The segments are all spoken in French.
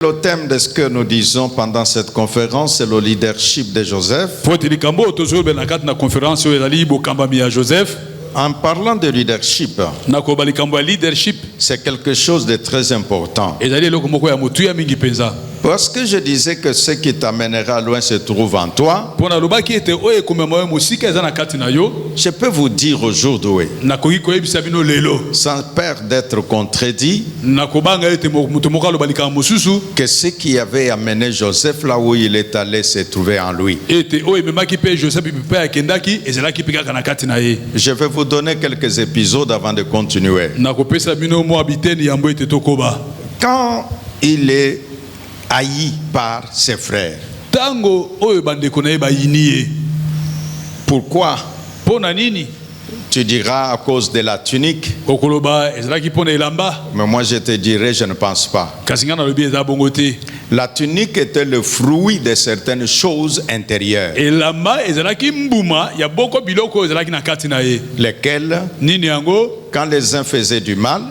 Le thème de ce que nous disons pendant cette conférence, c'est le leadership de Joseph. En parlant de leadership, c'est quelque chose de très important. Parce que je disais que ce qui t'amènera loin se trouve en toi. Je peux vous dire aujourd'hui, sans peur d'être contredit, que ce qui avait amené Joseph là où il est allé se trouvait en lui. Je vais vous donner quelques épisodes avant de continuer. Quand il est haï par ses frères. Pourquoi? Tu diras à cause de la tunique. Mais moi je te dirais, je ne pense pas. La tunique était le fruit de certaines choses intérieures. Lesquelles, quand les uns faisaient du mal,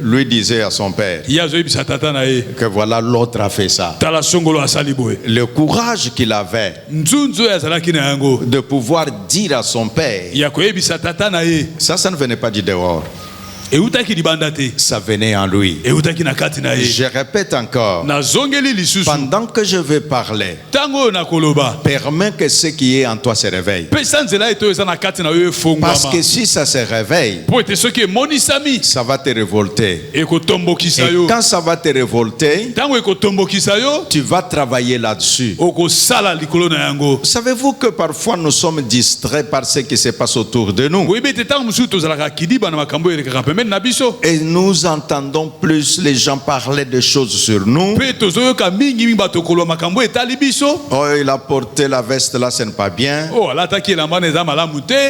lui disait à son père que voilà, l'autre a fait ça. Le courage qu'il avait de pouvoir dire à son père, ça ne venait pas du dehors. Ça venait en lui. Je répète encore, pendant que je vais parler, permets que ce qui est en toi se réveille. Parce que si ça se réveille, ça va te révolter. Et quand ça va te révolter, tu vas travailler là-dessus. Savez-vous que parfois nous sommes distraits par ce qui se passe autour de nous? Et nous entendons plus les gens parler de choses sur nous. Oh, il a porté la veste là, ce n'est pas bien.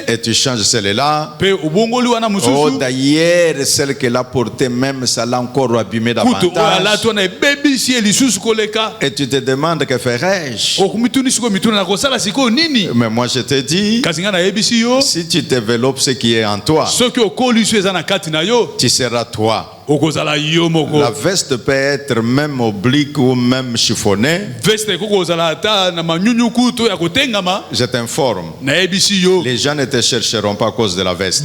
Et tu changes celle-là. Oh, d'ailleurs, celle qu'elle a portée même, ça l'a encore abîmé davantage. Et tu te demandes que ferais-je? Mais moi je te dis, si tu développes ce qui est en toi, tu seras toi. La veste peut être même oblique ou même chiffonnée. Je t'informe, les gens ne te chercheront pas à cause de la veste.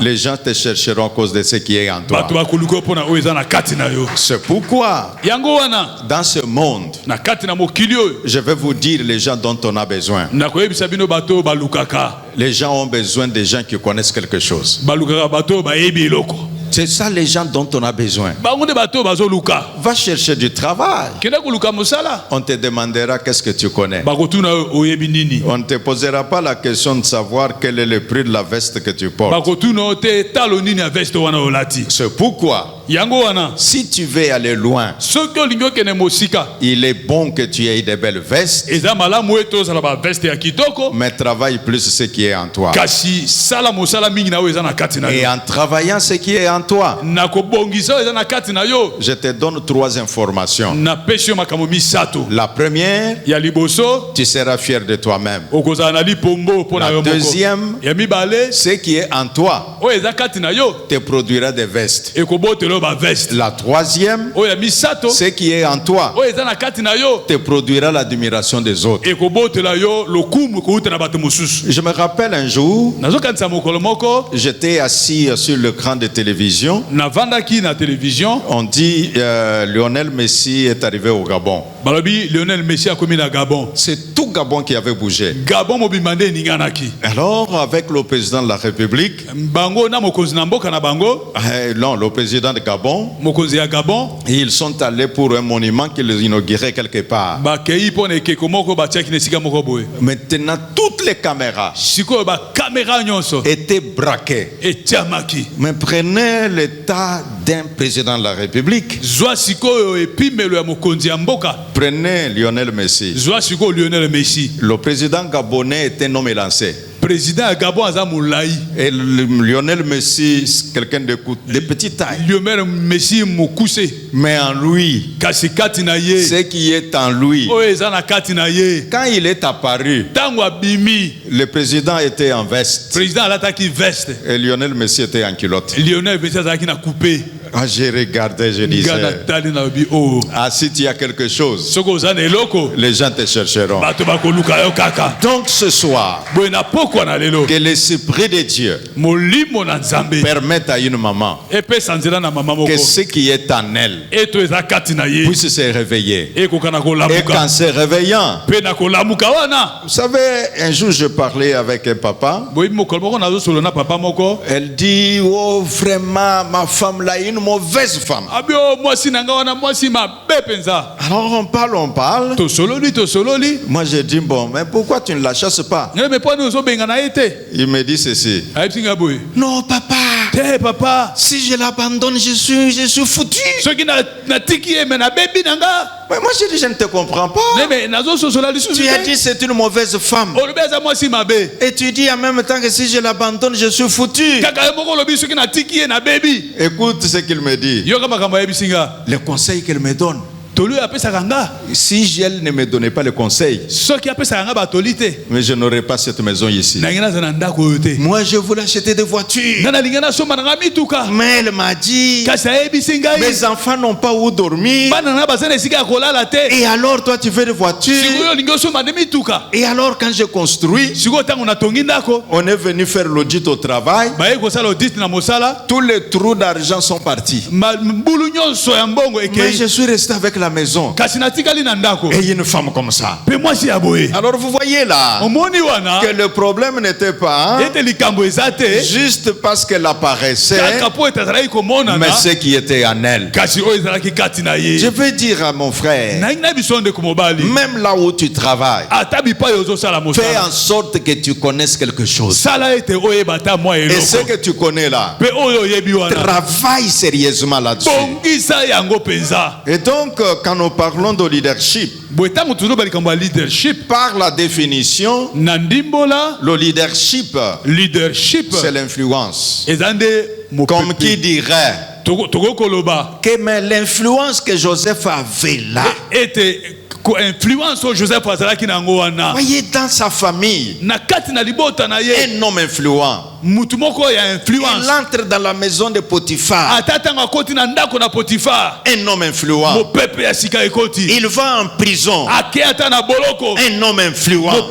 Les gens te chercheront à cause de ce qui est en toi. C'est pourquoi dans ce monde, je vais vous dire les gens dont on a besoin. Les gens ont besoin des gens qui connaissent quelque chose. C'est ça les gens dont on a besoin. Va chercher du travail. On te demandera qu'est-ce que tu connais. On ne te posera pas la question de savoir quel est le prix de la veste que tu portes. C'est pourquoi si tu veux aller loin, il est bon que tu aies de belles vestes, mais travaille plus ce qui est en toi. Et en travaillant ce qui est en toi, je te donne 3 informations. La première, tu seras fier de toi-même. La deuxième, ce qui est en toi te produira des vestes. La troisième, ce qui est en toi te produira l'admiration des autres. Je me rappelle un jour, j'étais assis sur l'écran de télévision. On dit Lionel Messi est arrivé au Gabon. C'est tout Gabon qui avait bougé. Alors avec le président de la République, non, le président de Gabon, ils sont allés pour un monument qu'ils inauguraient quelque part. Maintenant toutes les caméras étaient braquées. Mais prenez l'état d'un président de la République. Prenez Lionel Messi. Le président gabonais était un homme élancé. Et Lionel Messi, quelqu'un de petite taille. Mais en lui, ce qui est en lui, quand il est apparu, le président était en veste. Et Lionel Messi était en culotte. Ah, j'ai regardé, je disais, ah, si tu as quelque chose, les gens te chercheront. Donc ce soir, que l'Esprit de Dieu permette à une maman que ce qui est en elle puisse se réveiller. Et qu'en se réveillant, vous savez, un jour je parlais avec un papa. Elle dit, oh vraiment, ma femme là est une mauvaise femme. Alors on parle. Moi je dis, bon, mais pourquoi tu ne la chasses pas? Il me dit ceci. Non papa, si je l'abandonne, je suis foutu. Mais moi je dis, je ne te comprends pas. Tu as dit c'est une mauvaise femme. Et tu dis en même temps que si je l'abandonne, je suis foutu. Écoute ce qu'il me dit. Le conseil qu'il me donne. Si elle ne me donnait pas le conseil, mais je n'aurais pas cette maison ici. Moi je voulais acheter des voitures, mais elle m'a dit, mes enfants n'ont pas où dormir. Et alors toi tu veux des voitures. Et alors quand je construis, on est venu faire l'audit au travail. Tous les trous d'argent sont partis. Mais je suis resté avec la maison. Et une femme comme ça. Alors vous voyez là que le problème n'était pas juste parce qu'elle apparaissait, mais ce qui était en elle. Je veux dire à mon frère, même là où tu travailles, fais en sorte que tu connaisses quelque chose. Et ce que tu connais là, travaille sérieusement là-dessus. Et donc quand nous parlons de leadership, par la définition, le leadership, c'est l'influence. Comme qui dirait que mais l'influence que Joseph avait là, voyez, dans sa famille, un homme influent, il entre dans la maison de Potiphar, un homme influent. Il va en prison, un homme influent.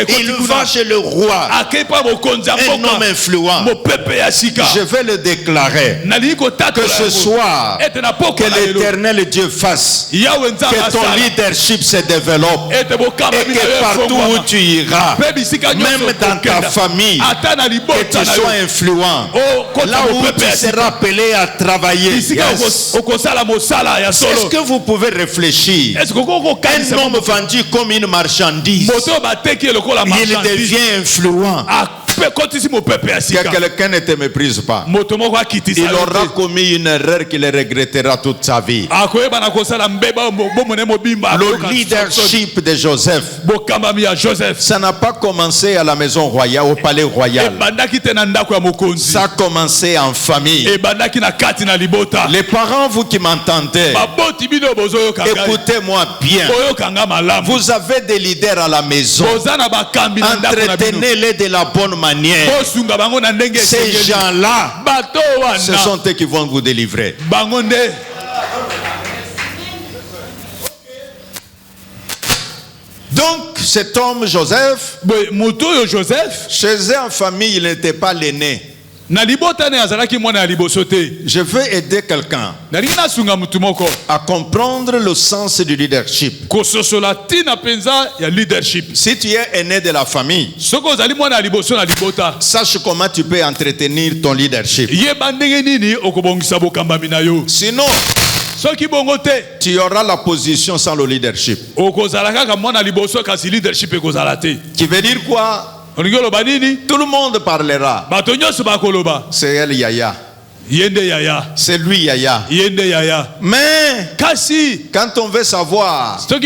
Il va chez le roi, un homme influent. Je vais le déclarer que ce soir, que l'Éternel Dieu fasse que ton leadership se développe et que partout où tu iras, même dans ta famille, que tu sois influent. Là où tu seras appelé à travailler. Est-ce que vous pouvez réfléchir? Un homme vendu comme une marchandise, il devient influent. Que quelqu'un ne te méprise pas. Il aura commis une erreur qu'il regrettera toute sa vie. Le leadership de Joseph, ça n'a pas commencé à la maison royale, au palais royal. Ça a commencé en famille. Les parents, vous qui m'entendez, écoutez-moi bien. Vous avez des leaders à la maison. Entretenez-les de la bonne manière. Ces gens-là, ce sont eux qui vont vous délivrer. Donc cet homme Joseph, chez eux en famille, il n'était pas l'aîné. Je veux aider quelqu'un à comprendre le sens du leadership. Si tu es aîné de la famille, sache comment tu peux entretenir ton leadership. Sinon, tu auras la position sans le leadership. Qui veut dire quoi? Tout le monde parlera. C'est elle Yaya. C'est lui Yaya. Mais quand on veut savoir qui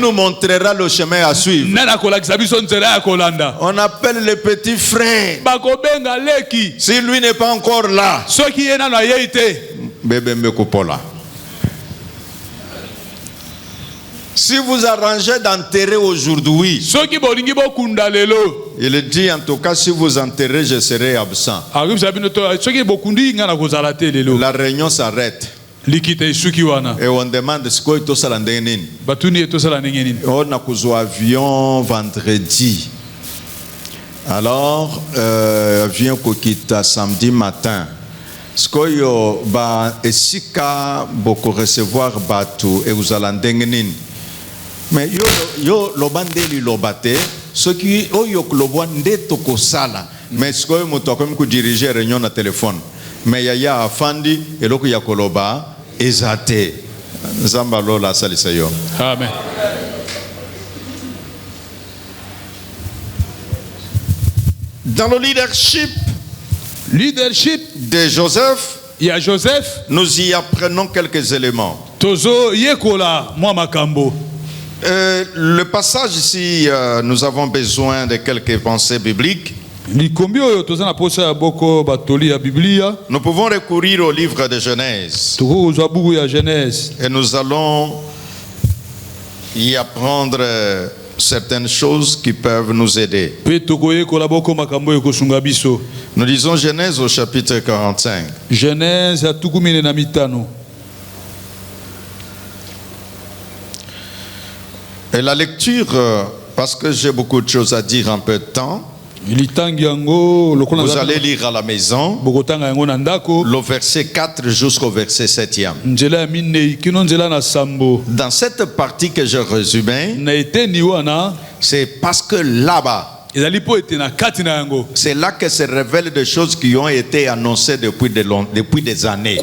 nous montrera le chemin à suivre, on appelle le petit frère. Si lui n'est pas encore là, bébé Mbekopola. Si vous arrangez d'enterrer aujourd'hui, il dit en tout cas, si vous enterrez, je serai absent. La réunion s'arrête. Et on demande ce qu'on on a un avion vendredi. Alors, avion kokita samedi matin. Ce qu'on et si beaucoup recevoir batu et vous allez mais yo lobandeli lobate ce qui oyo lobande toko sala mais ce que moto comme ku diriger réunion na téléphone mais yaya afandi eloko ya koloba ezate nzamba lola salisa yo. Amen. Dans le leadership de Joseph, il y a Joseph, nous y apprenons quelques éléments. Tozo yekola moi makambo. Le passage ici, nous avons besoin de quelques pensées bibliques. Nous pouvons recourir au livre de Genèse. Et nous allons y apprendre certaines choses qui peuvent nous aider. Nous lisons Genèse au chapitre 45. Genèse à tukumine na mitano. Et la lecture, parce que j'ai beaucoup de choses à dire en peu de temps, vous allez lire à la maison le verset 4 jusqu'au verset 7e. Dans cette partie que je résumais, c'est parce que là-bas, c'est là que se révèlent des choses qui ont été annoncées depuis des années.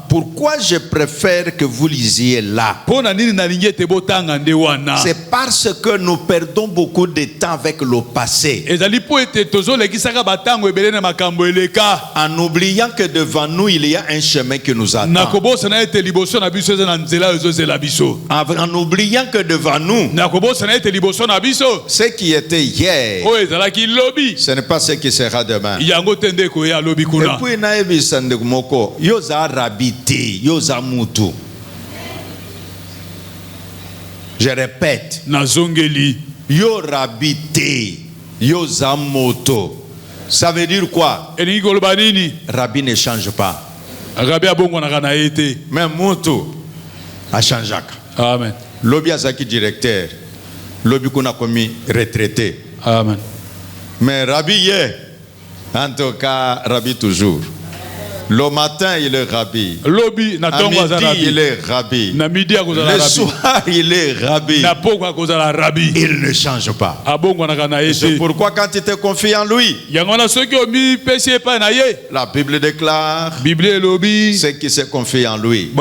Pourquoi je préfère que vous lisiez là? C'est parce que nous perdons beaucoup de temps avec le passé, en oubliant que devant nous il y a un chemin qui nous attend, en oubliant que devant nous ce qui était hier, ce n'est pas ce qui sera demain. Et puis naebi sande moko yoza rabiti yoza mutu. Je répète, yo rabiti yoza moto. Ça veut dire quoi? Rabbi ne change pas, mais mutu a changé. Amen. Lobi azaki directeur, lobi kuna komi retraité. Amen. Mais Rabbi hier, en tout cas Rabbi toujours. Le matin il est Rabbi, à midi il est Rabbi, le soir il est Rabbi, il ne change pas. C'est pourquoi quand tu te confies en lui, la Bible déclare, ceux qui se confient en lui,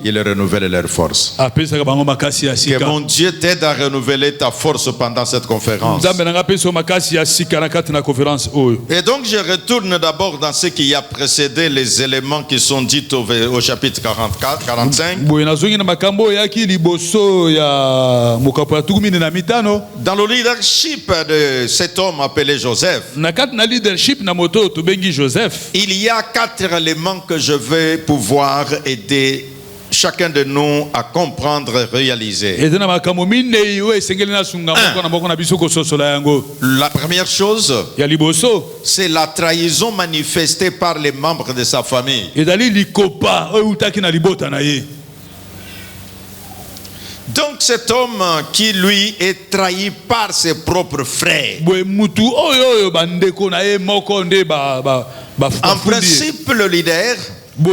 il renouvelle leur force. Que mon Dieu t'aide à renouveler ta force pendant cette conférence. Et donc je retourne d'abord dans ce qui a précédé les éléments qui sont dits au chapitre 45. Dans le leadership de cet homme appelé Joseph, il y a 4 éléments que je vais pouvoir aider chacun de nous à comprendre et réaliser. La première chose, c'est la trahison manifestée par les membres de sa famille. Donc cet homme qui lui est trahi par ses propres frères, en principe le leader, je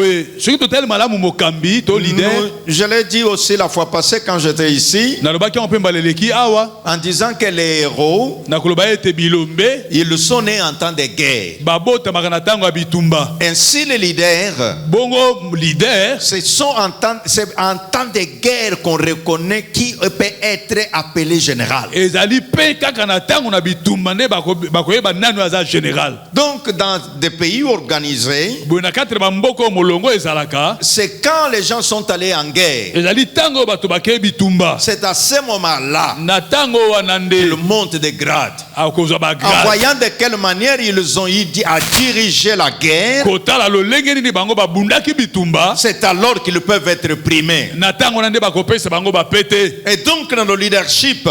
l'ai dit aussi la fois passée quand j'étais ici, en disant que les héros, ils sont nés en temps de guerre. Ainsi les leaders, c'est en temps de guerre qu'on reconnaît qui peut être appelé général. Donc dans des pays organisés, c'est quand les gens sont allés en guerre, c'est à ce moment-là qu'ils montent des grades. En voyant de quelle manière ils ont eu à diriger la guerre, c'est alors qu'ils peuvent être primés. Et donc dans le leadership,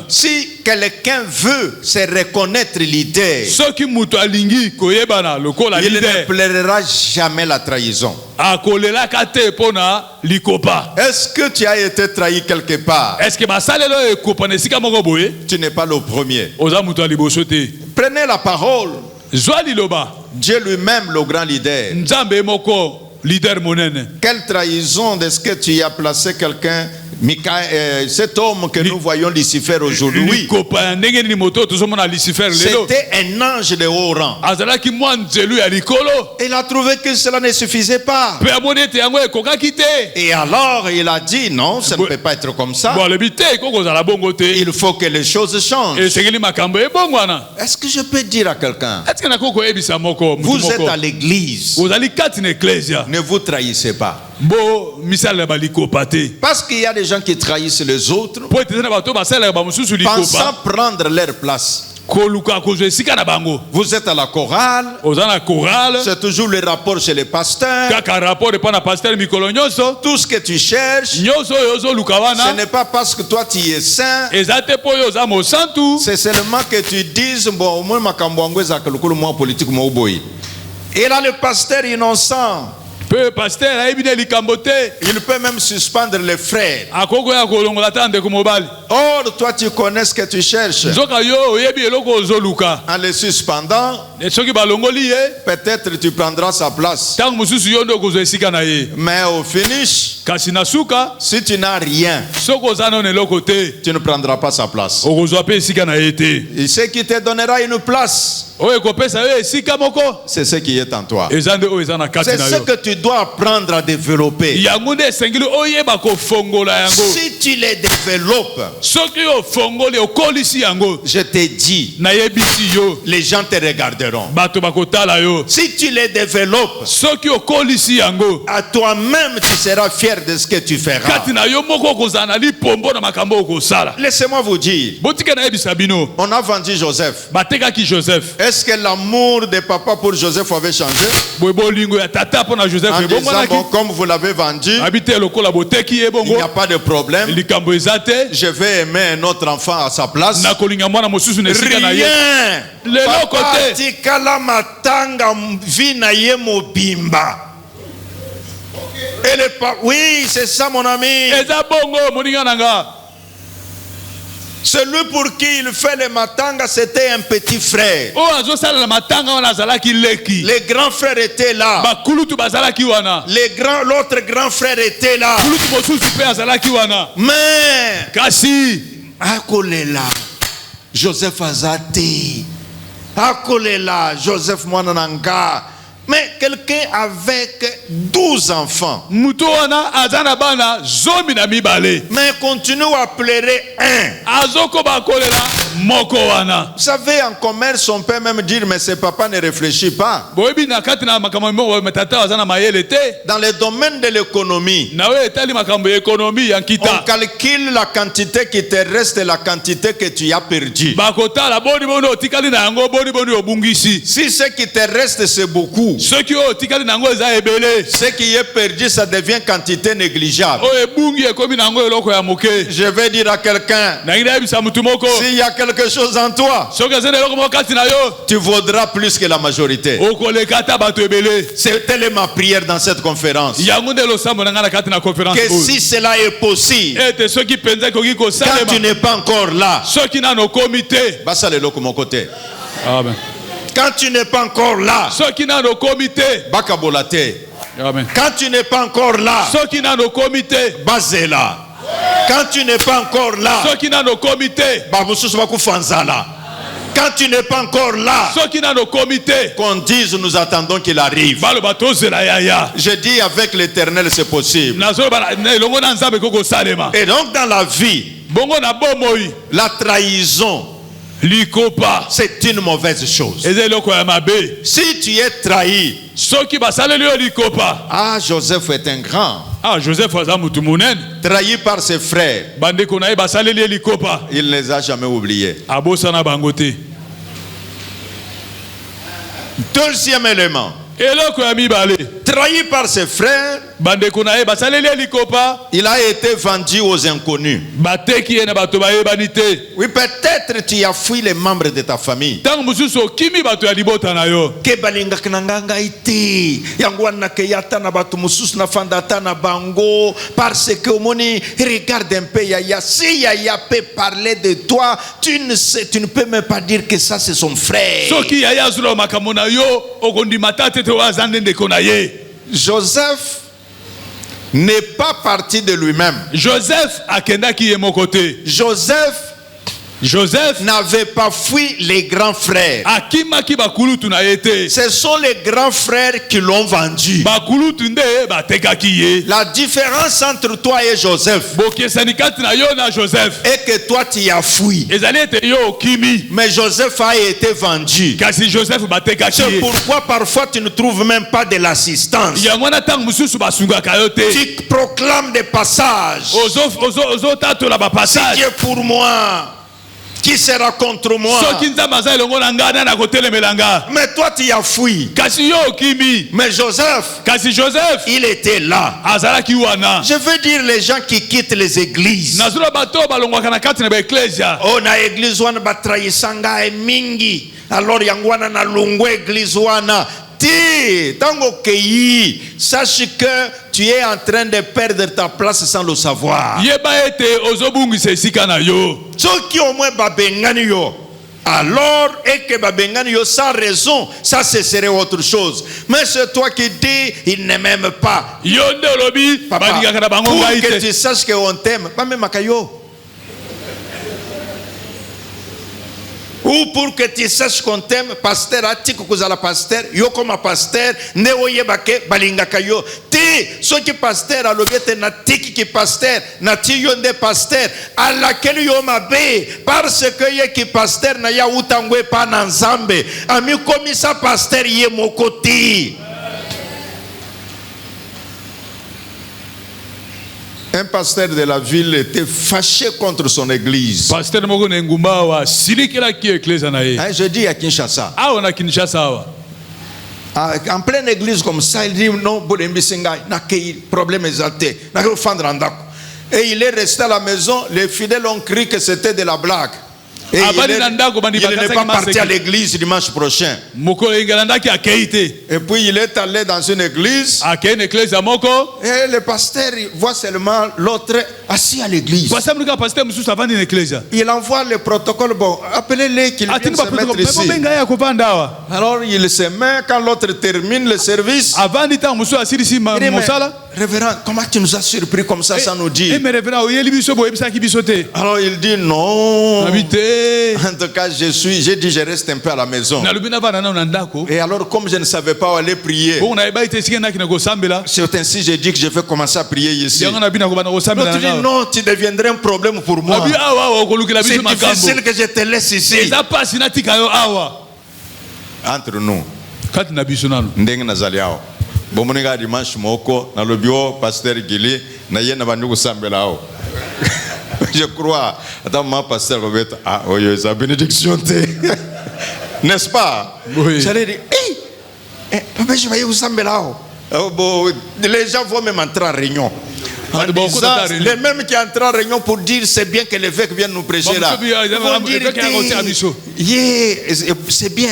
si quelqu'un veut se reconnaître leader, il ne plaira jamais la trahison. Est-ce que tu as été trahi quelque part? Tu n'es pas le premier. Prenez la parole. Dieu lui-même, le grand leader. Quelle trahison est-ce que tu as placé quelqu'un, cet homme que nous voyons Lucifer aujourd'hui? C'était un ange de haut rang. Il a trouvé que cela ne suffisait pas. Et alors il a dit non, ça ne peut pas être comme ça. Il faut que les choses changent. Est-ce que je peux dire à quelqu'un, vous êtes à l'église, ne vous trahissez pas. Parce qu'il y a des gens qui trahissent les autres, pensant prendre leur place. Vous êtes à la chorale, c'est toujours le rapport chez les pasteurs. Tout ce que tu cherches, ce n'est pas parce que toi tu es saint, c'est seulement que tu dises bon, au moins ma politique. Et là le pasteur innocent, il peut même suspendre les frères. Or, toi, tu connais ce que tu cherches. En les suspendant, peut-être tu prendras sa place. Mais au finish, si tu n'as rien, tu ne prendras pas sa place. Il sait qui te donnera une place. C'est ce qui est en toi. C'est ce que tu dois apprendre à développer. Si tu les développes, je te dis, les gens te regarderont. Si tu les développes, à toi-même tu seras fier de ce que tu feras. Laissez-moi vous dire, on a vendu Joseph. Est-ce que l'amour de papa pour Joseph avait changé? En disant, bon, comme vous l'avez vendu, il n'y a pas de problème. Je vais aimer un autre enfant à sa place. Rien. Papa tikala matanga vina ye mobimba. Oui, c'est ça mon ami. Celui pour qui il fait le matanga, c'était un petit frère. Les grands frères étaient là. L'autre grand frère était là. Mais akolela Joseph Azati, akolela Joseph Mwanananga. Mais quelqu'un avec 12 enfants, mais continue à pleurer un. Vous savez, en commerce, on peut même dire, mais ce papa ne réfléchit pas. Dans le domaine de l'économie, on calcule la quantité qui te reste et la quantité que tu as perdue. Si ce qui te reste, c'est beaucoup, ce qui est perdu, ça devient quantité négligeable. Je vais dire à quelqu'un, s'il y a quelque chose en toi, tu vaudras plus que la majorité. C'était ma prière dans cette conférence. Que si cela est possible, quand tu n'es pas encore là, quand tu n'es pas encore là, quand tu n'es pas encore là, Bazela. Quand tu n'es pas encore là, quand tu n'es pas encore là, qu'on dise nous attendons qu'il arrive. Je dis avec l'Éternel c'est possible. Et donc dans la vie, la trahison, c'est une mauvaise chose. Si tu es trahi, ah, Joseph est un grand. Joseph trahi par ses frères, il ne les a jamais oubliés. Deuxième élément, trahi par ses frères, il a été vendu aux inconnus. Oui, peut-être tu as fui les membres de ta famille. Parce que regarde un peu Yaya. Si Yaya peut parler de toi, tu ne peux même pas dire que ça c'est son frère. Joseph n'est pas parti de lui-même. Joseph n'avait pas fui les grands frères. Ce sont les grands frères qui l'ont vendu. La différence entre toi et Joseph est que toi tu as fui, mais Joseph a été vendu. C'est pourquoi parfois tu ne trouves même pas de l'assistance. Tu proclames des passages. Si Dieu est pour moi, qui sera contre moi? Mais toi tu as fui. Mais Joseph, il était là. Je veux dire les gens qui quittent les églises. Oh, na église wana batraisanga e mingi. Alors yangwana na lungwe église wana. Sache que tu es en train de perdre ta place sans le savoir. Ceux qui au moins babengani yo, alors et que babengani yo sans raison, ça ce serait autre chose. Mais c'est toi qui dis il ne m'aime pas. Papa, pour que tu saches qu'on t'aime, pas même makayo. Ou pour que tu saches qu'on t'aime, pasteur, atiko kozala pasteur, yo comme pasteur, ne oyebake balingaka yo. Te, so ki pasteur alobete na tiki ki pasteur, na ti yo nde pasteur, à laquelle yo mabe, parce que ye ki pasteur na ya utangwe pa na nzambe, ami komisa pasteur ye mokoti. Un pasteur de la ville était fâché contre son église. Je dis à Kinshasa. En pleine église comme ça, il dit non, problème exalté. Et il est resté à la maison. Les fidèles ont cru que c'était de la blague. Et il n'est pas parti à l'église dimanche prochain. Et puis il est allé dans une église. Et le pasteur voit seulement l'autre assis à l'église. Il envoie le protocole. Bon, appelez-les qu'il vienne se mettre ici. Alors il se met quand l'autre termine le service. Il dit, mais, révérend, comment tu nous as surpris comme ça sans nous dire? Alors il dit non. En tout cas, j'ai dit je reste un peu à la maison. Et alors comme je ne savais pas où aller prier, c'est ainsi j'ai dit que je vais commencer à prier ici. L'autre dit non, tu deviendrais un problème pour moi. C'est difficile que je te laisse ici. Entre nous, ndenge nazali awo bomoninga dimanche moko na lobio pasteur Gili na yena banduku sambela awo. Je crois, attends, ma pasteur Robert, ah, oh, sa bénédiction, n'est-ce pas? Oui. J'allais dire, hey, papa, je vais vous amener là. Les gens vont même entrer en réunion. Les mêmes qui entrent en réunion pour dire c'est bien que l'évêque vienne nous prêcher là. C'est bien,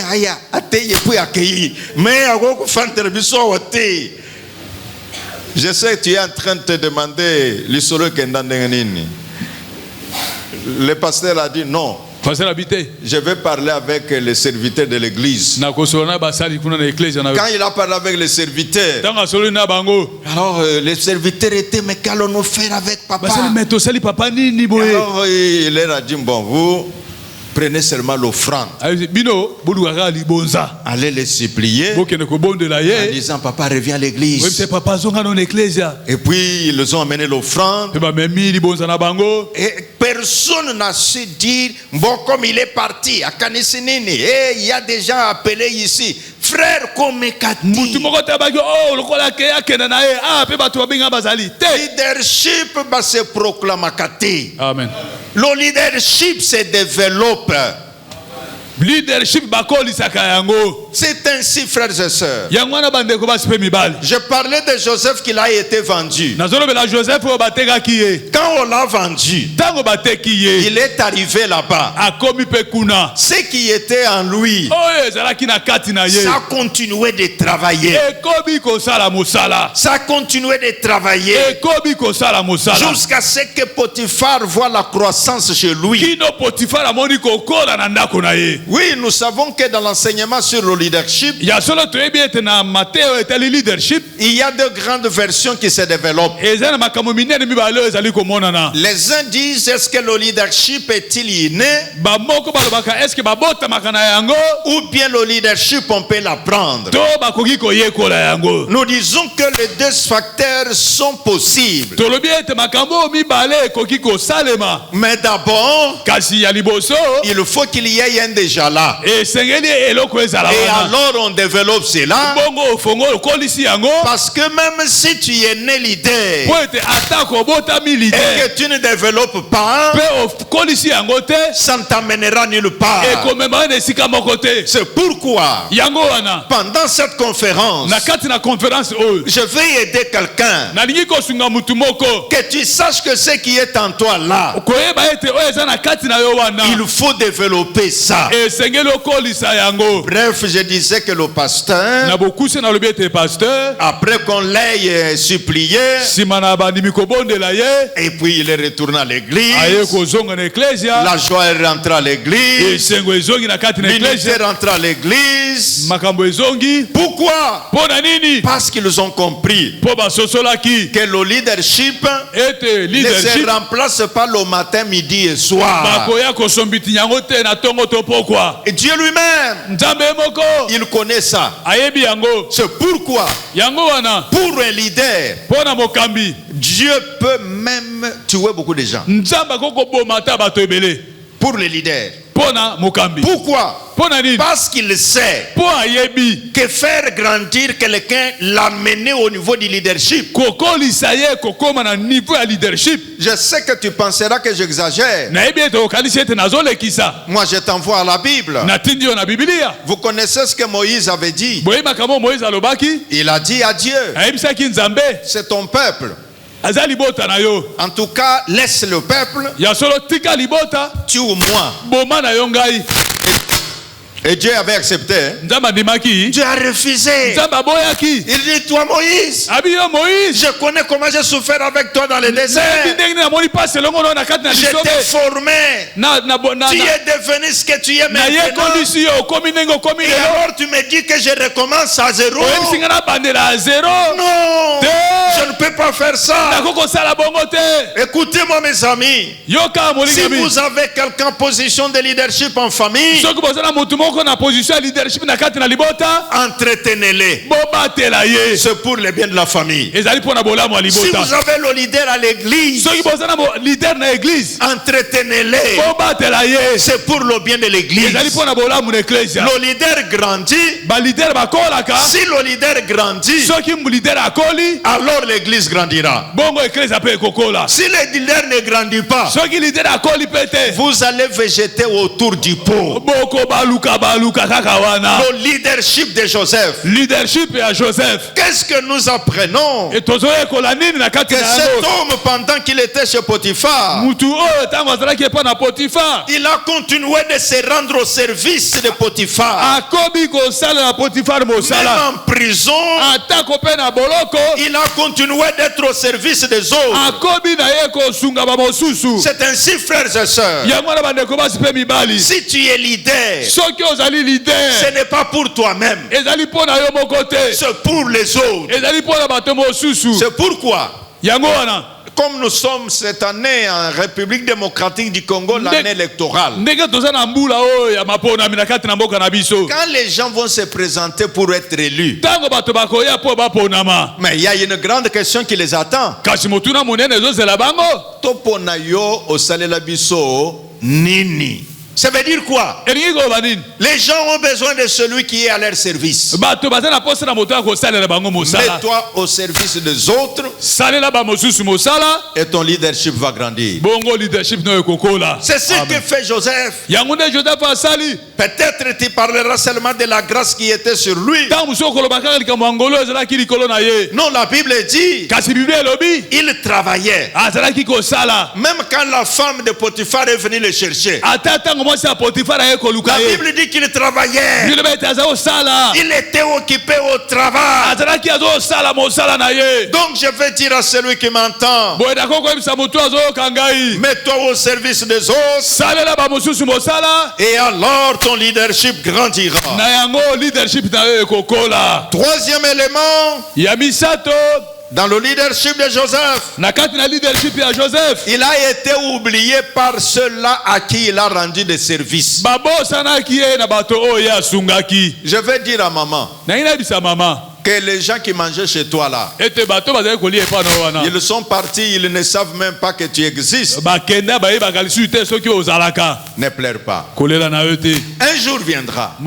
et puis accueillir. Mais je sais que tu es en train de te demander l'isolo Kendandenganini. Le pasteur a dit non. Je vais parler avec les serviteurs de l'église. Quand il a parlé avec les serviteurs, alors les serviteurs étaient, mais qu'allons-nous faire avec papa? Alors il leur a dit, bon, vous prenez seulement l'offrande. Allez les supplier en disant, papa revient à l'église. Et puis ils ont amené l'offrande. Et personne n'a su dire, bon, comme il est parti à Kanisinini, et il y a des gens appelés ici. frère comme Kati. Leadership se proclame Kati. Amen. Le leadership se développe. Leadership bakoli sakayango. C'est ainsi, frères et sœurs. Je parlais de Joseph qui a été vendu. Quand on l'a vendu, il est arrivé là-bas. Ce qui était en lui, ça a continué de travailler. Ça a continué de travailler. Jusqu'à ce que Potiphar voit la croissance chez lui. Oui, nous savons que dans l'enseignement sur le leadership, il y a de grandes versions qui se développent. Les uns disent, est-ce que le leadership est-il inné? Ou bien le leadership on peut l'apprendre? Nous disons que les deux facteurs sont possibles. Mais d'abord, il faut qu'il y ait un déjà là. Et alors on développe cela. Parce que même si tu es né leader et que tu ne développes pas, ça ne t'amènera nulle part. C'est pourquoi pendant cette conférence, je vais aider quelqu'un que tu saches que ce qui est en toi là, il faut développer ça. Bref, je disais que le pasteur, après qu'on l'ait supplié, et puis il est retourné à l'église, la joie est rentrée à l'église, l'unité est rentrée à l'église. Pourquoi? Parce qu'ils ont compris que le leadership ne se remplace pas le matin, midi et soir. Et Dieu lui-même, il connaît ça. C'est pourquoi, pour un leader, Dieu peut même tuer beaucoup de gens. Pour le leader. Pourquoi? Parce qu'il sait que faire grandir quelqu'un, l'amener au niveau du leadership. Je sais que tu penseras que j'exagère. Moi je t'envoie à la Bible. Vous connaissez ce que Moïse avait dit? Il a dit à Dieu, c'est ton peuple. En tout cas, laisse le peuple. Tue-moi. Et Dieu avait accepté. Dieu a refusé. Il dit, toi Moïse, je connais comment j'ai souffert avec toi dans le désert. Je t'ai formé. Tu es devenu ce que tu es maintenant. Et alors tu me dis que je recommence à zéro. Non, je ne peux pas faire ça. Écoutez-moi mes amis. Si vous avez quelqu'un en position de leadership en famille, entretenez-les. C'est pour le bien de la famille. Si vous avez le leader à l'église, entretenez-les. C'est pour le bien de l'église. Le leader grandit. Si le leader grandit, alors l'église grandira. Si le leader ne grandit pas, vous allez végéter autour du pot. Le leadership de Joseph. Qu'est-ce que nous apprenons? Que cet homme, pendant qu'il était chez Potiphar, il a continué de se rendre au service de Potiphar. Même en prison, il a continué d'être au service des autres. C'est ainsi, frères et sœurs. Si tu es leader, ce n'est pas pour toi-même, c'est pour les autres. C'est pourquoi, comme nous sommes cette année en République démocratique du Congo, l'année électorale, quand les gens vont se présenter pour être élus, mais il y a une grande question qui les attend. Toponayo osalela biso nini? Ça veut dire quoi? Les gens ont besoin de celui qui est à leur service. Mets-toi au service des autres et ton leadership va grandir. C'est ce que fait Joseph. Peut-être tu parleras seulement de la grâce qui était sur lui. Non, la Bible dit il travaillait. Même quand la femme de Potiphar est venue le chercher, la Bible dit qu'il travaillait. Il était occupé au travail. Donc je vais dire à celui qui m'entend, mets-toi au service des autres et alors ton leadership grandira. Troisième élément, dans le leadership de Joseph, il a été oublié par ceux-là à qui il a rendu des services. Je vais dire à maman que les gens qui mangeaient chez toi là, ils sont partis, ils ne savent même pas que tu existes. Ne pleure pas. Un jour viendra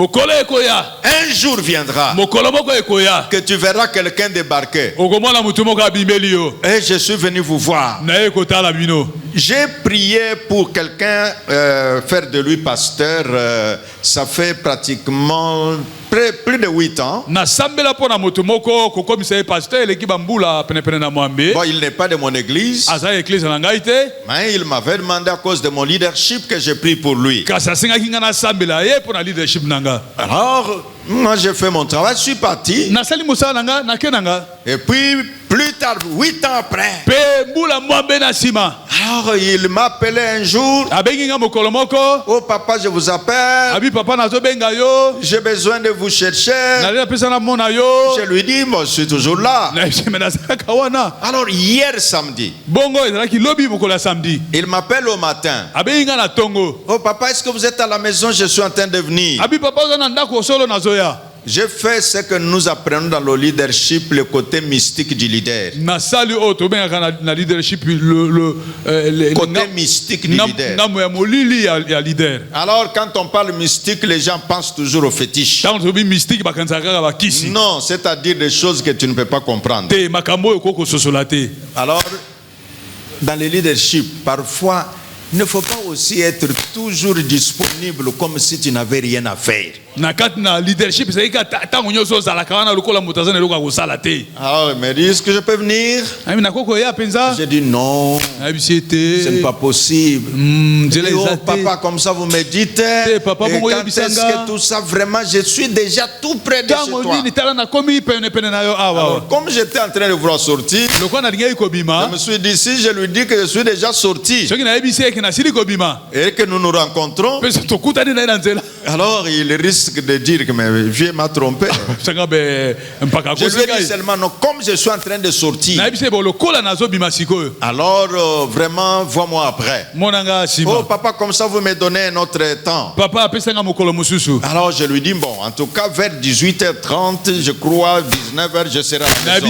que tu verras quelqu'un débarquer. Et je suis venu vous voir. J'ai prié pour quelqu'un, faire de lui pasteur, ça fait pratiquement plus de 8 ans. Bon, il n'est pas de mon église, mais il m'avait demandé à cause de mon leadership que je prie pour lui. Alors, moi j'ai fait mon travail, je suis parti. Et puis, plus tard, 8 ans après, alors il m'a appelé un jour. Oh papa, je vous appelle. J'ai besoin de vous chercher. Je lui dis, moi je suis toujours là. Alors hier samedi, il m'appelle au matin. Oh papa, est-ce que vous êtes à la maison? Je suis en train de venir. J'ai fait ce que nous apprenons dans le leadership, le côté mystique du leader. Côté mystique du leader. Alors quand on parle mystique, les gens pensent toujours au fétiche. Non, c'est-à-dire des choses que tu ne peux pas comprendre. Alors, dans le leadership, parfois, il ne faut pas aussi être toujours disponible comme si tu n'avais rien à faire. Alors il me dit, est-ce que je peux venir? J'ai dit non, ce n'est pas possible. Dit, oh, papa, comme ça vous me dites, et quand est-ce que tout ça, vraiment, je suis déjà tout près de chez toi. Alors, comme j'étais en train de vouloir sortir, je me suis dit, si je lui dis que je suis déjà sorti et que nous nous rencontrons, alors il risque de dire que mais vieux m'a trompé. Je lui ai dit seulement non, comme je suis en train de sortir, alors vraiment vois-moi après. Oh papa, comme ça vous me donnez un autre temps. Alors je lui dis bon, en tout cas vers 18h30, je crois 19h, je serai à la maison.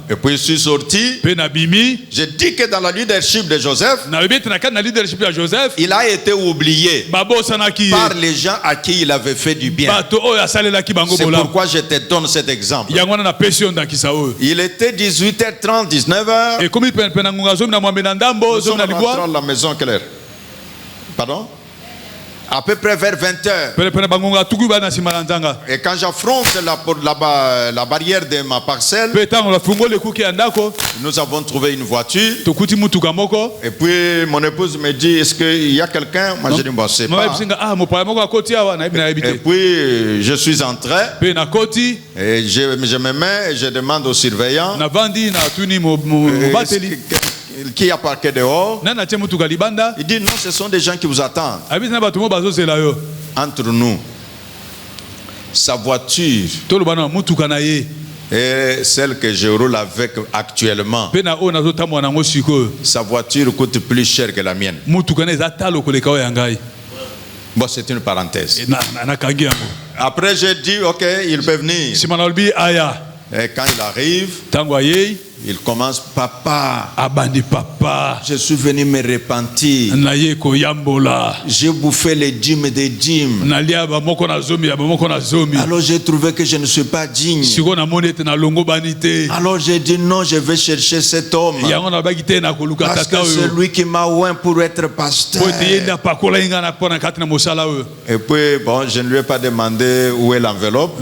Et puis je suis sorti. J'ai dit que dans le leadership de Joseph, il a été oublié par les gens à qui il avait fait du bien. C'est pourquoi je te donne cet exemple. Il était 18h30, 19h. Nous sommes rentrés à la maison, quelle heure? Pardon? À peu près vers 20h. Et quand j'affronte la barrière de ma parcelle, nous avons trouvé une voiture. Et puis mon épouse me dit, est-ce qu'il y a quelqu'un? Moi je dis, bon, c'est pas. Et puis je suis entré. Et je me mets et je demande au surveillant qui a parqué dehors. Il dit non, ce sont des gens qui vous attendent. Entre nous, sa voiture et celle que je roule avec actuellement, sa voiture coûte plus cher que la mienne. Bon, c'est une parenthèse. Après j'ai dit ok, il peut venir. Et quand il arrive, Il commence, papa. Abandi papa. Je suis venu me repentir. J'ai bouffé les dîmes des dîmes. Alors j'ai trouvé que je ne suis pas digne. Alors j'ai dit non, je vais chercher cet homme. Parce que c'est lui qui m'a oint pour être pasteur. Et puis bon, je ne lui ai pas demandé où est l'enveloppe.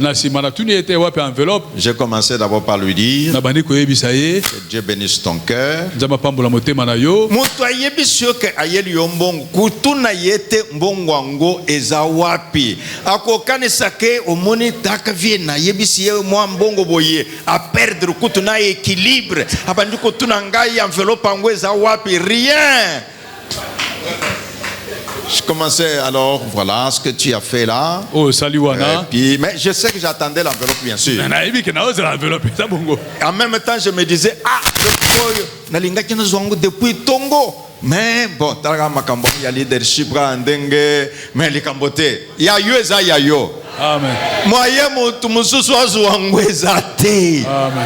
J'ai commencé d'abord par lui dire que Dieu bénisse ton cœur. Moto ayebisio ke ayeli yombongo kutuna yete mbongwango ezawapi akokanisa ke omoni takavie na yebisi ye mwa mbongo boye a perdre kutuna équilibre abandi kutuna ngai enveloppe ngo ezawapi rien. Je commençais alors, voilà ce que tu as fait là. Oh, salut Wana. Puis, mais je sais que j'attendais l'enveloppe, bien sûr. En même temps, je me disais, ah, depuis Tongo. Mais bon, il y a leadership, mais les Cambotés, il y a yo, il y a yo. Amen. Moyen, Amen.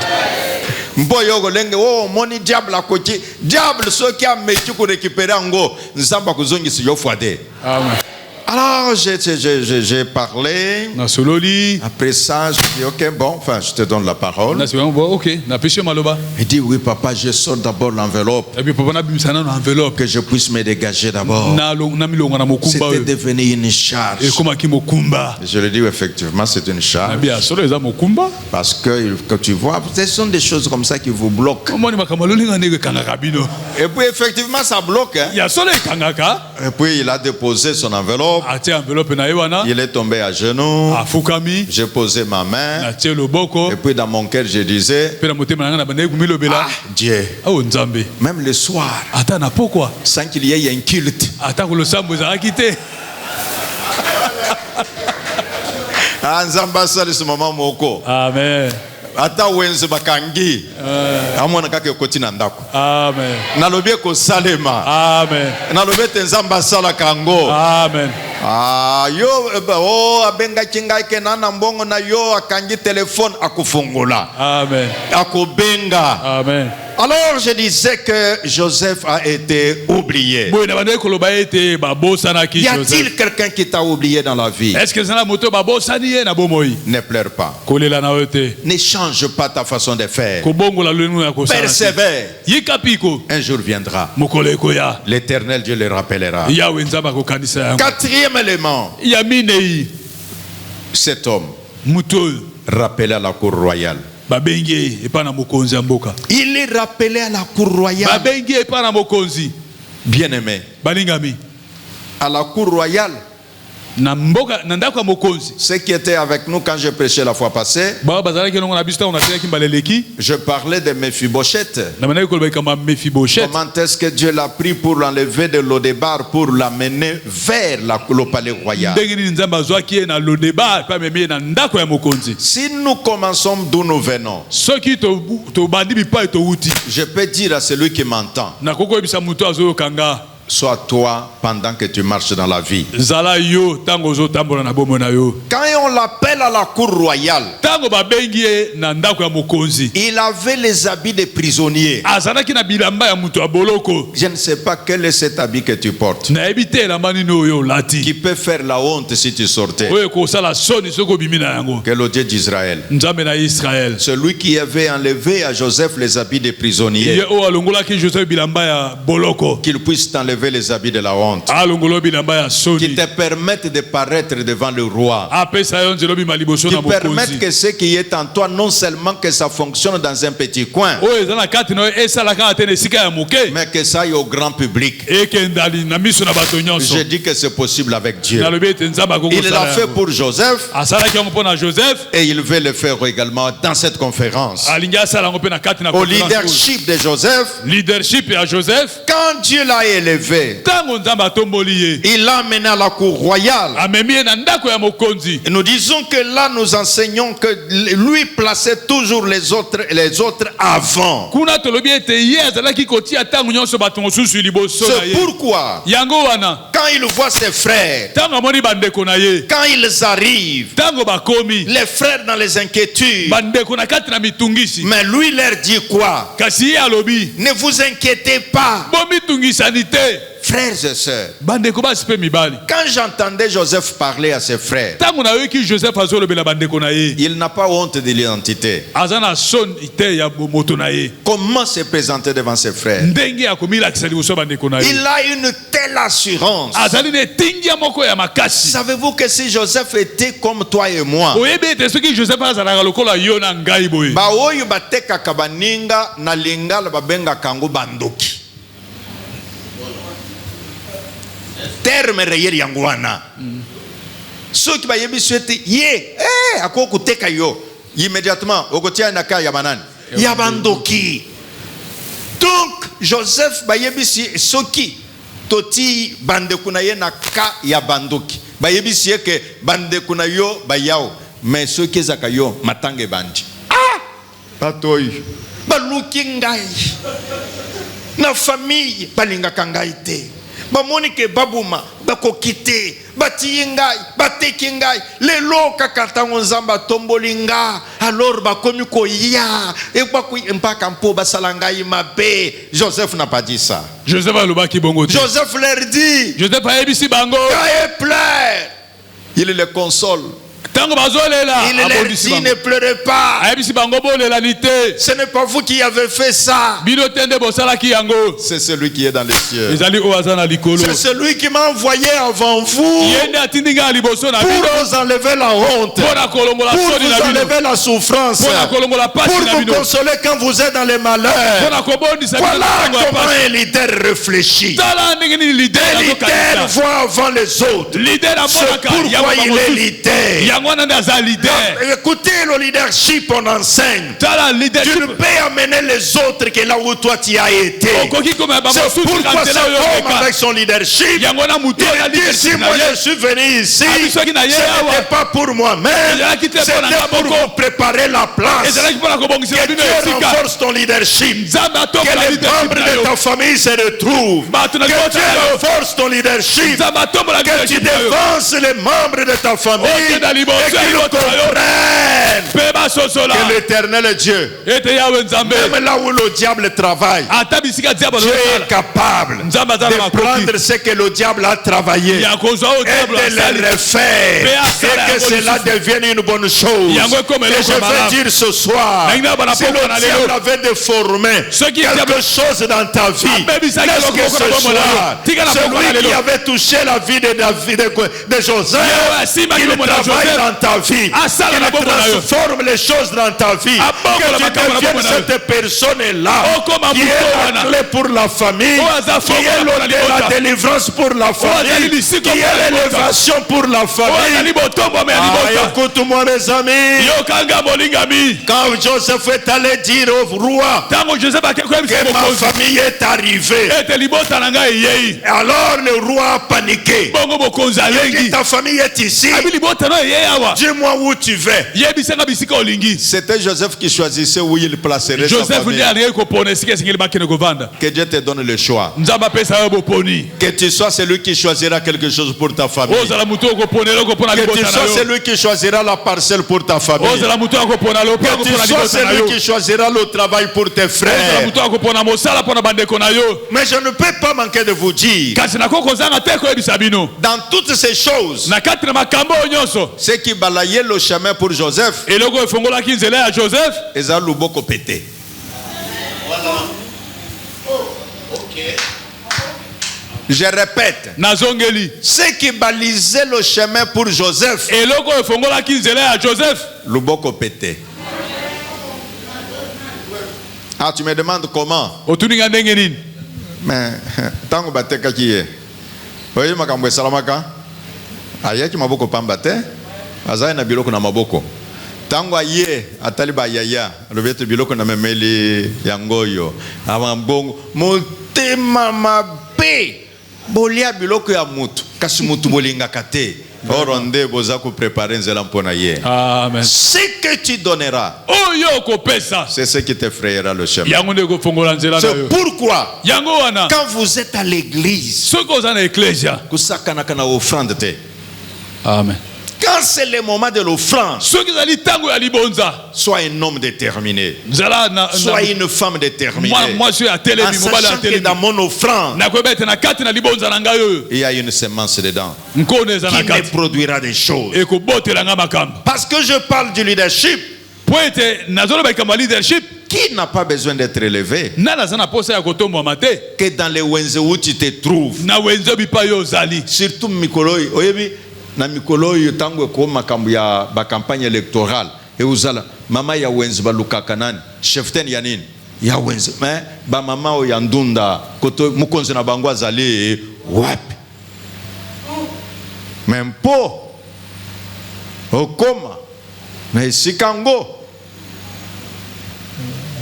Mboyo golenge oh moni diable à côté diable ceux qui a métier pour récupérer ngo nzamba kuzongi si yo fwade. Amen. Alors j'ai parlé. Après ça, je dis ok bon, enfin je te donne la parole. Il dit oui papa, je sors d'abord l'enveloppe. Que je puisse me dégager d'abord. C'était devenu une charge. Je lui dis effectivement c'est une charge. Parce que tu vois, ce sont des choses comme ça qui vous bloquent. Et puis effectivement ça bloque. Hein. Et puis il a déposé son enveloppe. Il est tombé à genoux. J'ai posé ma main. Et puis dans mon cœur je disais ah Dieu, même le soir sans qu'il y ait un culte Amen. Ata wenze bakangi amona kake kotina ndako amen nalobie ko salema amen nalobie tenzamba sala kango amen yo oh abenga kinga ke nana mbongo na yo akangi telefone akufungula amen akobenga amen. Alors je disais que Joseph a été oublié. Y a-t-il quelqu'un qui t'a oublié dans la vie? Ne pleure pas. Ne change pas ta façon de faire. Persévère. Un jour viendra. L'Éternel Dieu le rappellera. Quatrième élément. Cet homme rappelé à la cour royale. Il est rappelé à la cour royale. Bien aimé. À la cour royale. Ceux qui étaient avec nous quand je prêchais la fois passée, je parlais de Mephibosheth. Comment est-ce que Dieu l'a pris pour l'enlever de Lodébar pour l'amener vers le palais royal? Si nous commençons d'où nous venons, je peux dire à celui qui m'entend, sois toi pendant que tu marches dans la vie. Quand on l'appelle à la cour royale, il avait les habits de prisonnier. Je ne sais pas quel est cet habit que tu portes, qui peut faire la honte si tu sortais. Que le Dieu d'Israël, celui qui avait enlevé à Joseph les habits de prisonnier, qu'il puisse t'enlever les habits de la honte, qui te permettent de paraître devant le roi, qui permettent que ce qui est en toi, non seulement que ça fonctionne dans un petit coin, mais que ça aille au grand public. Je dis que c'est possible avec Dieu. Il l'a fait pour Joseph et il veut le faire également dans cette conférence. Au leadership de Joseph, quand Dieu l'a élevé, élevé. Il l'a amené à la cour royale. Et nous disons que là nous enseignons que lui plaçait toujours les autres avant. C'est pourquoi quand il voit ses frères, quand ils arrivent, les frères dans les inquiétudes, mais lui leur dit quoi? Ne vous inquiétez pas, frères et sœurs. Quand j'entendais Joseph parler à ses frères, il n'a pas honte de l'identité. Comment se présenter devant ses frères? Il a une telle assurance. Savez-vous que si Joseph était comme toi et moi, terme reyeri yanguana ceux qui bayebi souhaité ye akokuteka yo immédiatement okotia na ka ya banani ya bandoki. Donc Joseph bayebi soki toti bande kuna ye na ka ya bandoki bayebi sie ke bande kuna yo bayao mais ceux qui zakayo matange bandi patoy baluki ngai na famille balinga kangai te. Bamonike babuma bakokite batiyingai batekingai lelo kakata nzamba tombolinga alors bakomi ko ya e bakui mpaka mpo basalangai mabe. Joseph n'a pas dit ça. Joseph leur dit, Joseph a ebisi bango, pleure. Il les console. Il leur dit ne pleurez pas. Ce n'est pas vous qui avez fait ça. C'est celui qui est dans les cieux. C'est celui qui m'a envoyé avant vous pour vous enlever la honte, pour vous enlever la souffrance, pour vous consoler quand vous êtes dans les malheurs. Voilà comment un leader réfléchit. Un leader voit avant les autres. C'est pourquoi il est leader. Écoutez le leadership, on enseigne. Tu ne peux amener les autres que là où toi tu as été. C'est pourquoi ça tombe avec son leadership. Il dit si moi je suis venu ici, ce n'était pas pour moi-même, c'était pour vous préparer la place. Que Dieu renforce ton leadership, que les membres de ta famille se retrouvent, que Dieu renforce ton leadership, que tu dévances les membres de ta famille et qu'ils comprennent que l'éternel est Dieu. Même là où le diable travaille, Dieu est capable de prendre ce que le diable a travaillé et de le refaire et que cela devienne une bonne chose. Et je veux dire ce soir, si le diable avait déformé quelque chose dans ta vie, laisse que ce soir, celui qui avait touché la vie de Joseph, il travaille dans ta vie, il transforme les choses dans ta vie, que tu deviennes cette personne-là qui est la clé pour la famille, qui est la délivrance pour la famille, qui est l'élévation pour la famille. Écoute-moi mes amis, quand Joseph est allé dire au roi que ma famille est arrivée, alors le roi a paniqué. Ta famille est ici, dis-moi où tu vas. C'était Joseph qui choisissait où il placerait sa famille. Que Dieu te donne le choix. Que tu sois celui qui choisira quelque chose pour ta famille. Que tu sois celui qui choisira la parcelle pour ta famille. Que tu sois celui qui choisira le travail pour tes frères. Mais je ne peux pas manquer de vous dire, dans toutes ces choses, ce qui balayait le chemin pour Joseph, ils ont le boko pété. Voilà. Je répète, ce qui balisait le chemin pour Joseph, le boko pété. Ah, tu me demandes comment? Mais tant que bateka qui est, voyez ma kambe salamaka, ayaki maboko pambate, azai na biloko na maboko. Tango aye ataliba yaya, robeto biloko na memeli yangoyo, amambongo, motema mabe. bolia biloko ya mutu kasi mutu bolinga kate. Oronde bozako préparer nzela mpona ye. Amen. Ce que tu donneras, c'est ce qui te frayera le chemin. C'est pourquoi quand vous êtes à l'église, kusaka na offrande te. Amen. Quand c'est le moment de l'offrande, sois un homme déterminé, sois une femme déterminée, en sachant que dans mon offrande, il y a une semence dedans qui me produira des choses. Parce que je parle du leadership. Qui n'a pas besoin d'être élevé? Que dans les wenze où tu te trouves, surtout Mikoloi, na mikolo yotango ko makambo ya ba campagne électorale et uzala mama ya wenzi baluka kanani cheften ya nini ya wenzi mais ba mama o ya ndunda koto mukonzi na bango azali wapi même po okoma mais sikango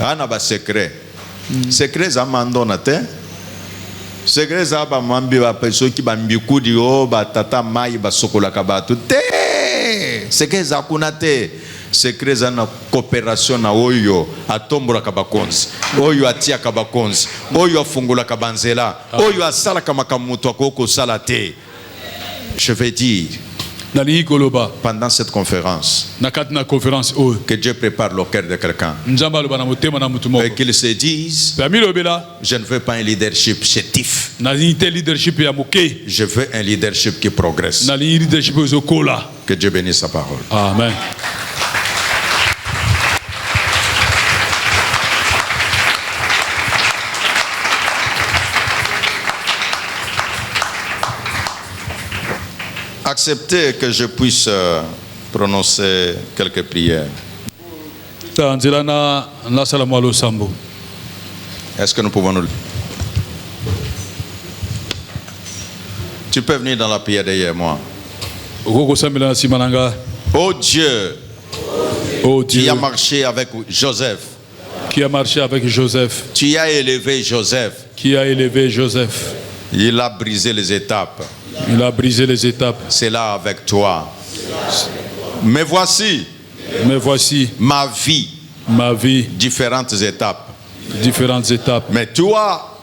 ana ba secret secret za mandona te. Secret za ba mambi ba peso ki ba mbikudi o ba tata mai ba sokola kabatu te. Secret za kuna te. Secret za na coopération na oyo atombola kabakonzi. Oyo atia kabakonzi. Oyo afungula kabanzela. Oyo asala kama kamuto akoko sala te. Je vais dire pendant cette conférence que Dieu prépare le cœur de quelqu'un et qu'il se dise: je ne veux pas un leadership chétif, je veux un leadership qui progresse. Que Dieu bénisse sa parole. Amen. Acceptez que je puisse prononcer quelques prières. Est-ce que nous pouvons nous... Tu peux venir dans la prière derrière moi. Oh Dieu, qui a marché avec Joseph. Qui a marché avec Joseph. Tu as élevé Joseph. Qui a élevé Joseph. Il a brisé les étapes. Il a brisé les étapes. C'est là avec toi. Mais voici ma vie. Différentes étapes. Mais toi,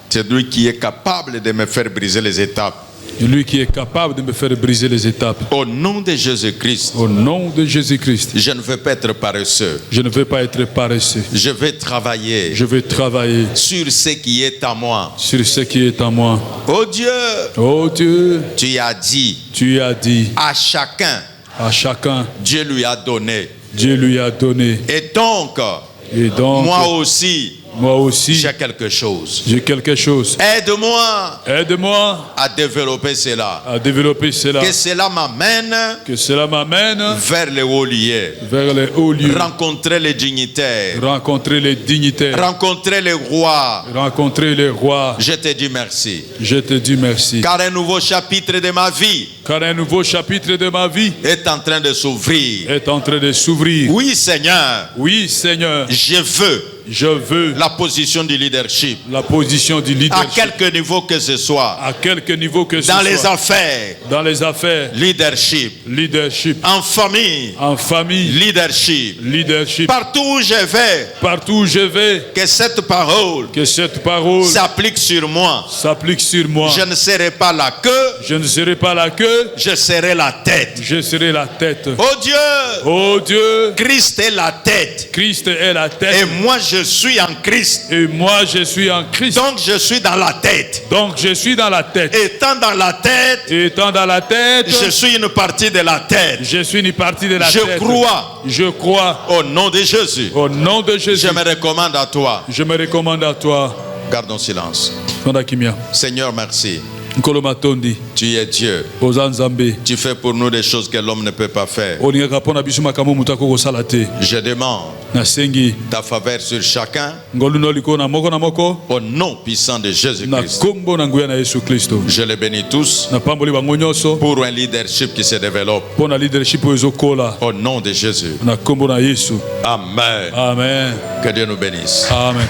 c'est lui qui est capable de me faire briser les étapes. Lui qui est capable de me faire briser les étapes. Au nom de Jésus-Christ. Au nom de Jésus-Christ. Je ne veux pas être paresseux. Je ne veux pas être paresseux. Je vais travailler. Je vais travailler sur ce qui est à moi. Sur ce qui est à moi. Oh Dieu. Oh Dieu. Tu as dit. Tu as dit. À chacun. À chacun. Dieu lui a donné. Dieu lui a donné. Et donc moi aussi. J'ai quelque chose. J'ai quelque chose. Aide-moi. Aide-moi à développer cela. À développer cela. Que cela m'amène. Que cela m'amène vers les hauts lieux. Vers les hauts lieux. Rencontrer les dignitaires. Rencontrer les dignitaires. Rencontrer les rois. Rencontrer les rois. Je te dis merci. Je te dis merci. Car un nouveau chapitre de ma vie. Car un nouveau chapitre de ma vie est en train de s'ouvrir. Est en train de s'ouvrir. Oui, Seigneur. Oui, Seigneur. Je veux la position du leadership. La position du leadership. À quelque niveau que ce soit. À quelque niveau que ce soit. Dans les affaires. Dans les affaires. Leadership. Leadership. En famille. En famille. Leadership. Leadership. Partout où je vais. Partout où je vais. Que cette parole. S'applique sur moi. S'applique sur moi. Je ne serai pas la queue. Je ne serai pas la queue. Je serai la tête. Je serai la tête. Oh Dieu. Oh Dieu. Christ est la tête. Christ est la tête. Et moi je suis en Christ. Et moi je suis en Christ. Donc je suis dans la tête. Donc je suis dans la tête. Étant dans la tête. Étant dans la tête. Je suis une partie de la tête. Je suis une partie de la tête. Je crois. Je crois. Au nom de Jésus. Au nom de Jésus. Je me recommande à toi. Je me recommande à toi. Gardons silence. Seigneur, merci. Tu es Dieu. Tu fais pour nous des choses que l'homme ne peut pas faire. Je demande ta faveur sur chacun. Au nom puissant de Jésus-Christ. Je les bénis tous pour un leadership qui se développe. Au nom de Jésus. Amen. Amen. Que Dieu nous bénisse. Amen.